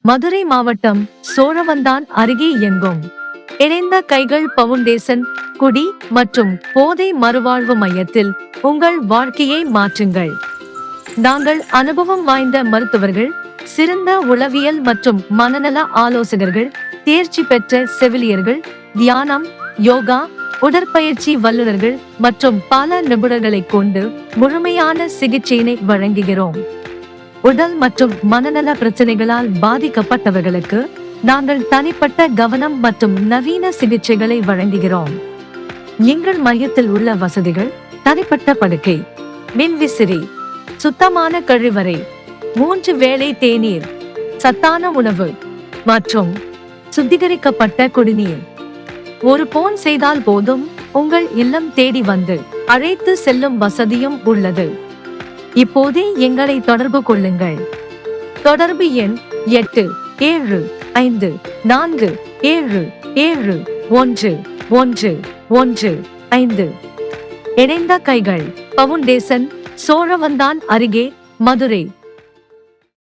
மதுரை மாவட்டம் சோழவந்தான் அருகே இயங்கும் இணைந்த கைகள் பவுண்டேஷன் குடி மற்றும் போதை மறுவாழ்வு மையத்தில் உங்கள் வாழ்க்கையை மாற்றுங்கள். நாங்கள் அனுபவம் வாய்ந்த மருத்துவர்கள், சிறந்த உளவியல் மற்றும் மனநல ஆலோசகர்கள், தேர்ச்சி பெற்ற செவிலியர்கள், தியானம், யோகா, உடற்பயிற்சி வல்லுநர்கள் மற்றும் பல நிபுணர்களை கொண்டு முழுமையான சிகிச்சையினை வழங்குகிறோம். உடல் மற்றும் மனநல பிரச்சனைகளால் பாதிக்கப்பட்டவர்களுக்கு நாங்கள் தனிப்பட்ட கவனம் மற்றும் நவீன சிகிச்சைகளை வழங்குகிறோம். எங்கள் மையத்தில் உள்ள வசதிகள்: தனிப்பட்ட படுக்கை, மின்விசிறி, சுத்தமான கழிவறை, 3 வேளை தேநீர், சத்தான உணவு மற்றும் சுத்திகரிக்கப்பட்ட குடிநீர். ஒரு போன் செய்தால் போதும், உங்கள் இல்லம் தேடி வந்து அழைத்து செல்லும் வசதியும் உள்ளது. இப்போதே எங்களை தொடர்பு கொள்ளுங்கள். தொடர்பு எண் 8754771115. இணைந்த கைகள் பவுண்டேஷன், சோழவந்தான் அருகே, மதுரை.